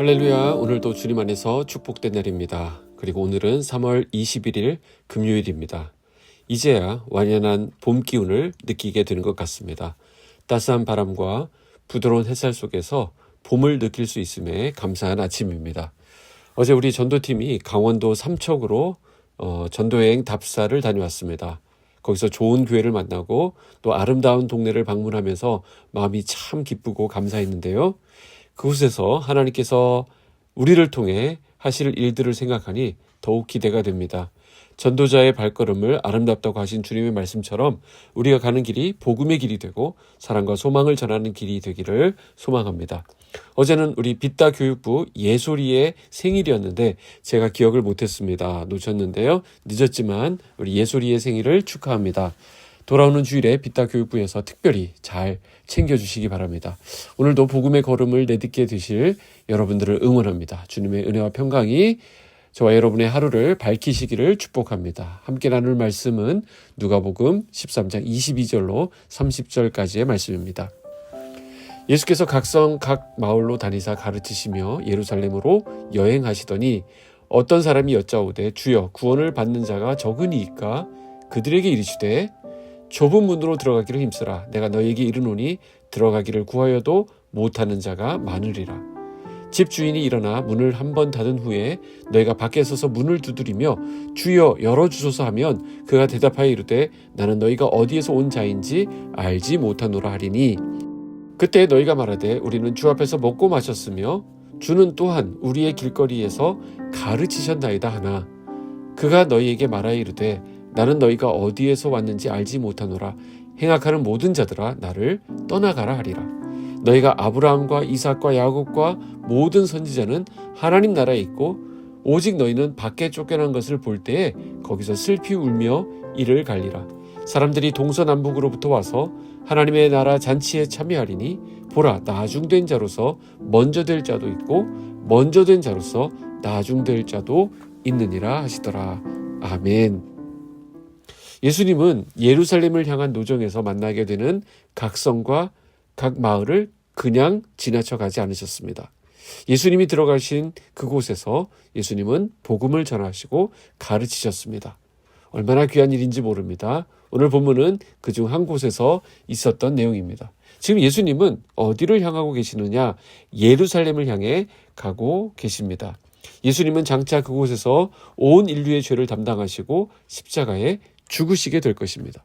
할렐루야. 오늘도 주님 안에서 축복된 날입니다. 그리고 오늘은 3월 21일 금요일입니다. 이제야 완연한 봄 기운을 느끼게 되는 것 같습니다. 따스한 바람과 부드러운 햇살 속에서 봄을 느낄 수 있음에 감사한 아침입니다. 어제 우리 전도팀이 강원도 삼척으로 전도여행 답사를 다녀왔습니다. 거기서 좋은 교회를 만나고 또 아름다운 동네를 방문하면서 마음이 참 기쁘고 감사했는데요. 그곳에서 하나님께서 우리를 통해 하실 일들을 생각하니 더욱 기대가 됩니다. 전도자의 발걸음을 아름답다고 하신 주님의 말씀처럼 우리가 가는 길이 복음의 길이 되고 사랑과 소망을 전하는 길이 되기를 소망합니다. 어제는 우리 빗다 교육부 예솔이의 생일이었는데 제가 기억을 못했습니다. 놓쳤는데요. 늦었지만 우리 예솔이의 생일을 축하합니다. 돌아오는 주일에 빗다 교육부에서 특별히 잘 챙겨주시기 바랍니다. 오늘도 복음의 걸음을 내딛게 되실 여러분들을 응원합니다. 주님의 은혜와 평강이 저와 여러분의 하루를 밝히시기를 축복합니다. 함께 나눌 말씀은 누가복음 13장 22절로 30절까지의 말씀입니다. 예수께서 각성 각 마을로 다니사 가르치시며 예루살렘으로 여행하시더니 어떤 사람이 여짜오되 주여 구원을 받는 자가 적으니이까 그들에게 이르시되 좁은 문으로 들어가기를 힘쓰라. 내가 너희에게 이르노니 들어가기를 구하여도 못하는 자가 많으리라. 집주인이 일어나 문을 한 번 닫은 후에 너희가 밖에 서서 문을 두드리며 주여 열어주소서 하면 그가 대답하여 이르되 나는 너희가 어디에서 온 자인지 알지 못하노라 하리니 그때 너희가 말하되 우리는 주 앞에서 먹고 마셨으며 주는 또한 우리의 길거리에서 가르치셨나이다 하나 그가 너희에게 말하여 이르되 나는 너희가 어디에서 왔는지 알지 못하노라. 행악하는 모든 자들아 나를 떠나가라 하리라. 너희가 아브라함과 이삭과 야곱과 모든 선지자는 하나님 나라에 있고 오직 너희는 밖에 쫓겨난 것을 볼 때에 거기서 슬피 울며 이를 갈리라. 사람들이 동서남북으로부터 와서 하나님의 나라 잔치에 참여하리니 보라 나중된 자로서 먼저 될 자도 있고 먼저 된 자로서 나중될 자도 있느니라 하시더라. 아멘. 예수님은 예루살렘을 향한 노정에서 만나게 되는 각 성과 각 마을을 그냥 지나쳐 가지 않으셨습니다. 예수님이 들어가신 그곳에서 예수님은 복음을 전하시고 가르치셨습니다. 얼마나 귀한 일인지 모릅니다. 오늘 본문은 그중 한 곳에서 있었던 내용입니다. 지금 예수님은 어디를 향하고 계시느냐? 예루살렘을 향해 가고 계십니다. 예수님은 장차 그곳에서 온 인류의 죄를 담당하시고 십자가에 죽으시게 될 것입니다.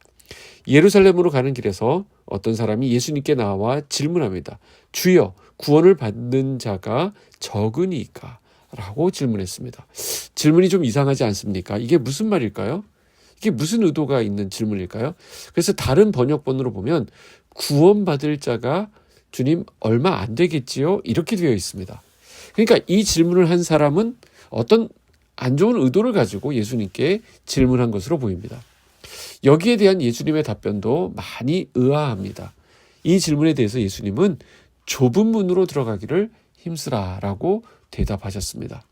예루살렘으로 가는 길에서 어떤 사람이 예수님께 나와 질문합니다. 주여 구원을 받는 자가 적으니까? 라고 질문했습니다. 질문이 좀 이상하지 않습니까? 이게 무슨 말일까요? 이게 무슨 의도가 있는 질문일까요? 그래서 다른 번역본으로 보면 구원받을 자가 주님 얼마 안 되겠지요? 이렇게 되어 있습니다. 그러니까 이 질문을 한 사람은 어떤 안 좋은 의도를 가지고 예수님께 질문한 것으로 보입니다. 여기에 대한 예수님의 답변도 많이 의아합니다. 이 질문에 대해서 예수님은 좁은 문으로 들어가기를 힘쓰라라고 대답하셨습니다.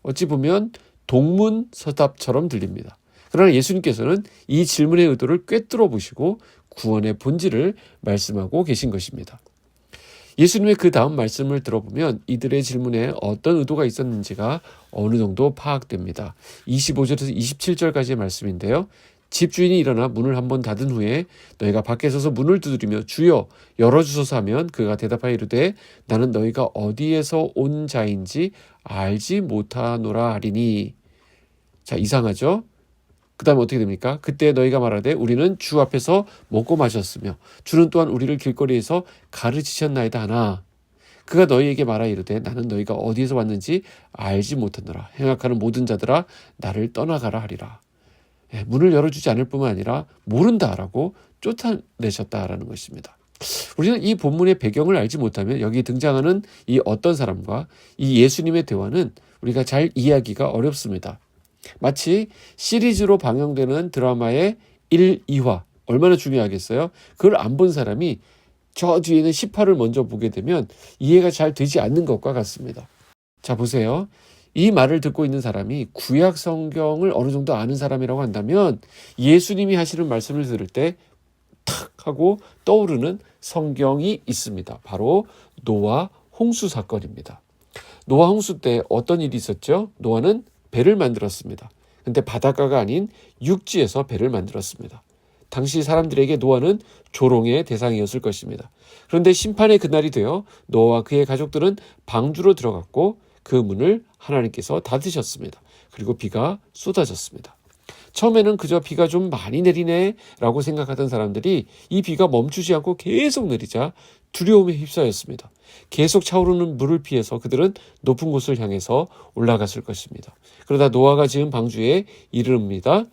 어찌 보면 동문서답처럼 들립니다. 그러나 예수님께서는 이 질문의 의도를 꿰뚫어 보시고 구원의 본질을 말씀하고 계신 것입니다. 예수님의 그 다음 말씀을 들어보면 이들의 질문에 어떤 의도가 있었는지가 어느 정도 파악됩니다. 25절에서 27절까지의 말씀인데요. 집주인이 일어나 문을 한번 닫은 후에 너희가 밖에 서서 문을 두드리며 주여 열어주소서 하면 그가 대답하여 이르되 나는 너희가 어디에서 온 자인지 알지 못하노라 하리니. 자, 이상하죠? 그 다음에 어떻게 됩니까? 그때 너희가 말하되 우리는 주 앞에서 먹고 마셨으며 주는 또한 우리를 길거리에서 가르치셨나이다 하나 그가 너희에게 말하여 이르되 나는 너희가 어디에서 왔는지 알지 못하노라. 행악하는 모든 자들아 나를 떠나가라 하리라. 문을 열어주지 않을 뿐만 아니라 모른다라고 쫓아내셨다라는 것입니다. 우리는 이 본문의 배경을 알지 못하면 여기 등장하는 이 어떤 사람과 이 예수님의 대화는 우리가 잘 이해하기가 어렵습니다. 마치 시리즈로 방영되는 드라마의 1, 2화 얼마나 중요하겠어요? 그걸 안 본 사람이 저 뒤에 있는 10화를 먼저 보게 되면 이해가 잘 되지 않는 것과 같습니다. 자, 보세요. 이 말을 듣고 있는 사람이 구약 성경을 어느 정도 아는 사람이라고 한다면 예수님이 하시는 말씀을 들을 때 탁 하고 떠오르는 성경이 있습니다. 바로 노아 홍수 사건입니다. 노아 홍수 때 어떤 일이 있었죠? 노아는 배를 만들었습니다. 근데 바닷가가 아닌 육지에서 배를 만들었습니다. 당시 사람들에게 노아는 조롱의 대상이었을 것입니다. 그런데 심판의 그날이 되어 노아와 그의 가족들은 방주로 들어갔고 그 문을 하나님께서 닫으셨습니다. 그리고 비가 쏟아졌습니다. 처음에는 그저 비가 좀 많이 내리네 라고 생각하던 사람들이 이 비가 멈추지 않고 계속 내리자 두려움에 휩싸였습니다. 계속 차오르는 물을 피해서 그들은 높은 곳을 향해서 올라갔을 것입니다. 그러다 노아가 지은 방주에 이르릅니다.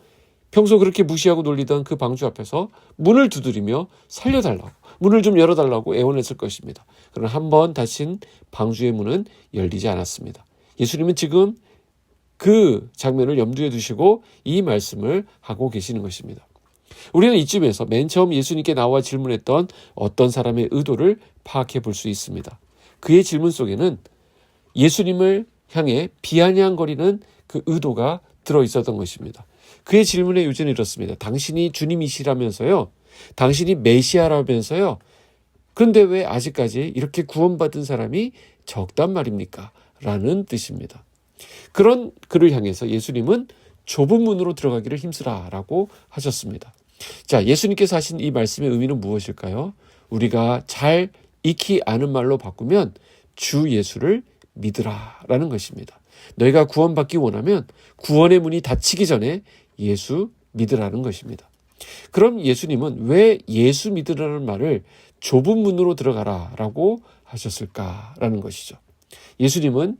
평소 그렇게 무시하고 놀리던 그 방주 앞에서 문을 두드리며 살려달라고, 문을 좀 열어달라고 애원했을 것입니다. 그러나 한 번 닫힌 방주의 문은 열리지 않았습니다. 예수님은 지금 그 장면을 염두에 두시고 이 말씀을 하고 계시는 것입니다. 우리는 이쯤에서 맨 처음 예수님께 나와 질문했던 어떤 사람의 의도를 파악해 볼 수 있습니다. 그의 질문 속에는 예수님을 향해 비아냥거리는 그 의도가 들어있었던 것입니다. 그의 질문의 요지는 이렇습니다. 당신이 주님이시라면서요. 당신이 메시아라면서요. 그런데 왜 아직까지 이렇게 구원받은 사람이 적단 말입니까? 라는 뜻입니다. 그런 그를 향해서 예수님은 좁은 문으로 들어가기를 힘쓰라라고 하셨습니다. 자, 예수님께서 하신 이 말씀의 의미는 무엇일까요? 우리가 잘 익히 아는 말로 바꾸면 주 예수를 믿으라라는 것입니다. 너희가 구원받기 원하면 구원의 문이 닫히기 전에 예수 믿으라는 것입니다. 그럼 예수님은 왜 예수 믿으라는 말을 좁은 문으로 들어가라라고 하셨을까라는 것이죠. 예수님은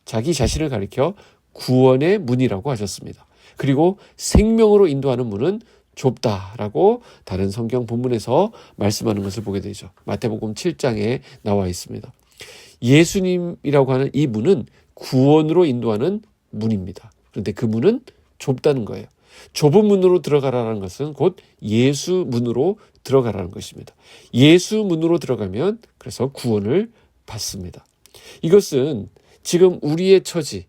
자기 자신을 가리켜 구원의 문이라고 하셨습니다. 그리고 생명으로 인도하는 문은 좁다라고 다른 성경 본문에서 말씀하는 것을 보게 되죠. 마태복음 7장에 나와 있습니다. 예수님이라고 하는 이 문은 구원으로 인도하는 문입니다. 그런데 그 문은 좁다는 거예요. 좁은 문으로 들어가라는 것은 곧 예수 문으로 들어가라는 것입니다. 예수 문으로 들어가면 그래서 구원을 받습니다. 이것은 지금 우리의 처지,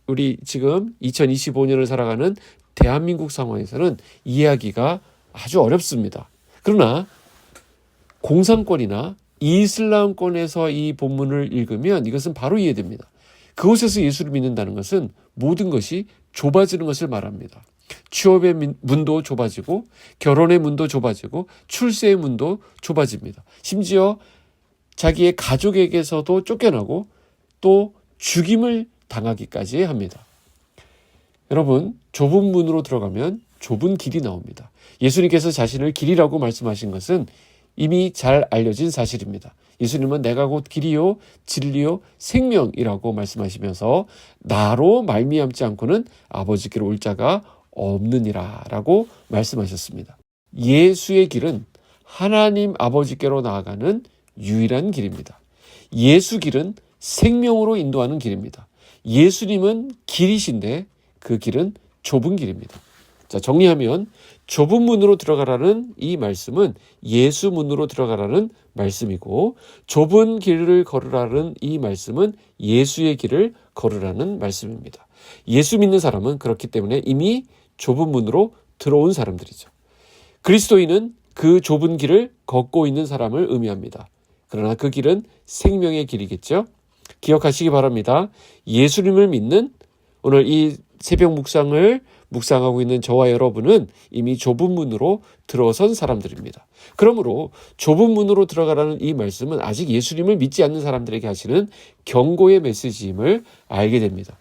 우리 지금 2025년을 살아가는 대한민국 상황에서는 이해하기가 아주 어렵습니다. 그러나 공산권이나 이슬람권에서 이 본문을 읽으면 이것은 바로 이해됩니다. 그곳에서 예수를 믿는다는 것은 모든 것이 좁아지는 것을 말합니다. 취업의 문도 좁아지고 결혼의 문도 좁아지고 출세의 문도 좁아집니다. 심지어 자기의 가족에게서도 쫓겨나고 또 죽임을 당하기까지 합니다. 여러분, 좁은 문으로 들어가면 좁은 길이 나옵니다. 예수님께서 자신을 길이라고 말씀하신 것은 이미 잘 알려진 사실입니다. 예수님은 내가 곧 길이요 진리요 생명이라고 말씀하시면서 나로 말미암지 않고는 아버지께로 올 자가 없느니라 라고 말씀하셨습니다. 예수의 길은 하나님 아버지께로 나아가는 유일한 길입니다. 예수 길은 생명으로 인도하는 길입니다. 예수님은 길이신데 그 길은 좁은 길입니다. 자, 정리하면 좁은 문으로 들어가라는 이 말씀은 예수 문으로 들어가라는 말씀이고, 좁은 길을 걸으라는 이 말씀은 예수의 길을 걸으라는 말씀입니다. 예수 믿는 사람은 그렇기 때문에 이미 좁은 문으로 들어온 사람들이죠. 그리스도인은 그 좁은 길을 걷고 있는 사람을 의미합니다. 그러나 그 길은 생명의 길이겠죠. 기억하시기 바랍니다. 예수님을 믿는 오늘 이 새벽 묵상하고 있는 저와 여러분은 이미 좁은 문으로 들어선 사람들입니다. 그러므로 좁은 문으로 들어가라는 이 말씀은 아직 예수님을 믿지 않는 사람들에게 하시는 경고의 메시지임을 알게 됩니다.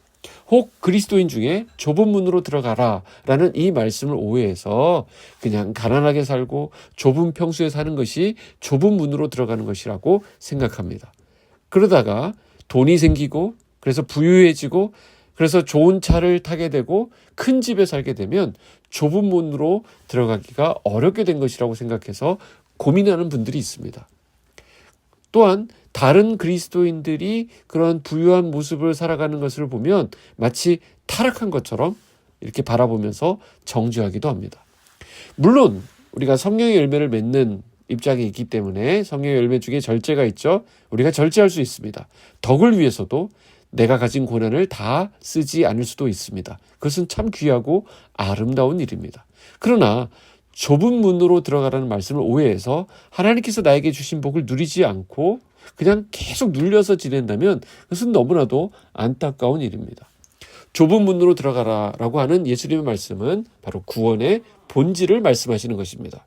혹 그리스도인 중에 좁은 문으로 들어가라 라는 이 말씀을 오해해서 그냥 가난하게 살고 좁은 평수에 사는 것이 좁은 문으로 들어가는 것이라고 생각합니다. 그러다가 돈이 생기고 그래서 부유해지고 그래서 좋은 차를 타게 되고 큰 집에 살게 되면 좁은 문으로 들어가기가 어렵게 된 것이라고 생각해서 고민하는 분들이 있습니다. 또한 다른 그리스도인들이 그런 부유한 모습을 살아가는 것을 보면 마치 타락한 것처럼 이렇게 바라보면서 정죄하기도 합니다. 물론 우리가 성령의 열매를 맺는 입장에 있기 때문에 성령의 열매 중에 절제가 있죠. 우리가 절제할 수 있습니다. 덕을 위해서도 내가 가진 고난을 다 쓰지 않을 수도 있습니다. 그것은 참 귀하고 아름다운 일입니다. 그러나 좁은 문으로 들어가라는 말씀을 오해해서 하나님께서 나에게 주신 복을 누리지 않고 그냥 계속 눌려서 지낸다면 그것은 너무나도 안타까운 일입니다. 좁은 문으로 들어가라라고 하는 예수님의 말씀은 바로 구원의 본질을 말씀하시는 것입니다.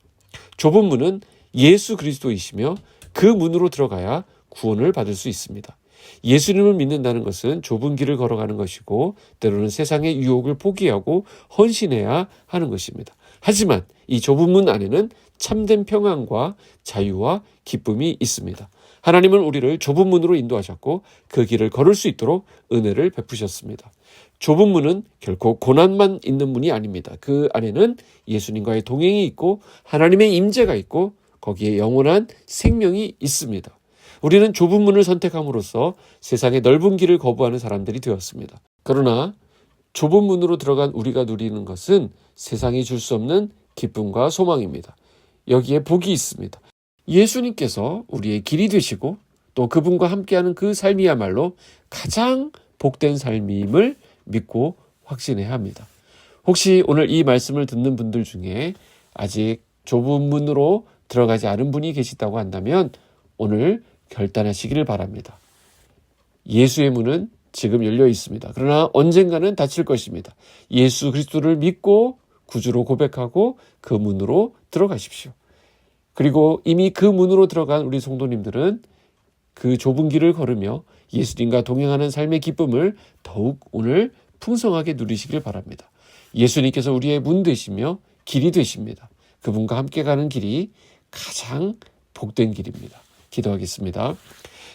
좁은 문은 예수 그리스도이시며 그 문으로 들어가야 구원을 받을 수 있습니다. 예수님을 믿는다는 것은 좁은 길을 걸어가는 것이고 때로는 세상의 유혹을 포기하고 헌신해야 하는 것입니다. 하지만 이 좁은 문 안에는 참된 평안과 자유와 기쁨이 있습니다. 하나님은 우리를 좁은 문으로 인도하셨고 그 길을 걸을 수 있도록 은혜를 베푸셨습니다. 좁은 문은 결코 고난만 있는 문이 아닙니다. 그 안에는 예수님과의 동행이 있고 하나님의 임재가 있고 거기에 영원한 생명이 있습니다. 우리는 좁은 문을 선택함으로써 세상의 넓은 길을 거부하는 사람들이 되었습니다. 그러나 좁은 문으로 들어간 우리가 누리는 것은 세상이 줄 수 없는 기쁨과 소망입니다. 여기에 복이 있습니다. 예수님께서 우리의 길이 되시고 또 그분과 함께하는 그 삶이야말로 가장 복된 삶임을 믿고 확신해야 합니다. 혹시 오늘 이 말씀을 듣는 분들 중에 아직 좁은 문으로 들어가지 않은 분이 계시다고 한다면 오늘 결단하시기를 바랍니다. 예수의 문은 지금 열려 있습니다. 그러나 언젠가는 닫힐 것입니다. 예수 그리스도를 믿고 구주로 고백하고 그 문으로 들어가십시오. 그리고 이미 그 문으로 들어간 우리 성도님들은 그 좁은 길을 걸으며 예수님과 동행하는 삶의 기쁨을 더욱 오늘 풍성하게 누리시길 바랍니다. 예수님께서 우리의 문 되시며 길이 되십니다. 그분과 함께 가는 길이 가장 복된 길입니다. 기도하겠습니다.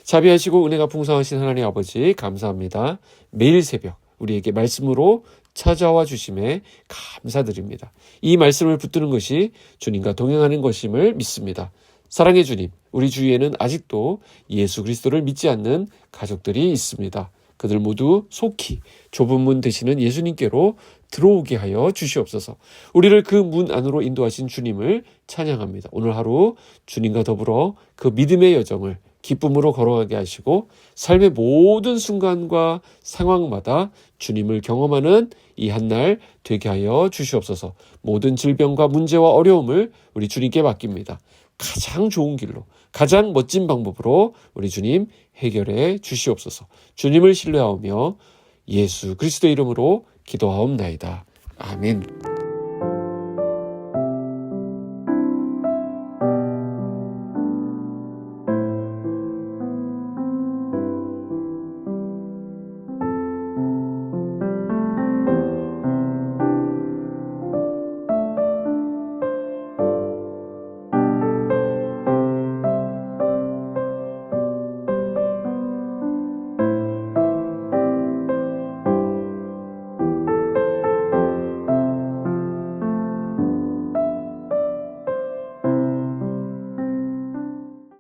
자비하시고 은혜가 풍성하신 하나님 아버지 감사합니다. 매일 새벽 우리에게 말씀으로 찾아와 주심에 감사드립니다. 이 말씀을 붙드는 것이 주님과 동행하는 것임을 믿습니다. 사랑의 주님, 우리 주위에는 아직도 예수 그리스도를 믿지 않는 가족들이 있습니다. 그들 모두 속히 좁은 문 되시는 예수님께로 들어오게 하여 주시옵소서. 우리를 그 문 안으로 인도하신 주님을 찬양합니다. 오늘 하루 주님과 더불어 그 믿음의 여정을 기쁨으로 걸어가게 하시고 삶의 모든 순간과 상황마다 주님을 경험하는 이 한날 되게 하여 주시옵소서. 모든 질병과 문제와 어려움을 우리 주님께 맡깁니다. 가장 좋은 길로 가장 멋진 방법으로 우리 주님 해결해 주시옵소서. 주님을 신뢰하오며 예수 그리스도의 이름으로 기도하옵나이다. 아멘.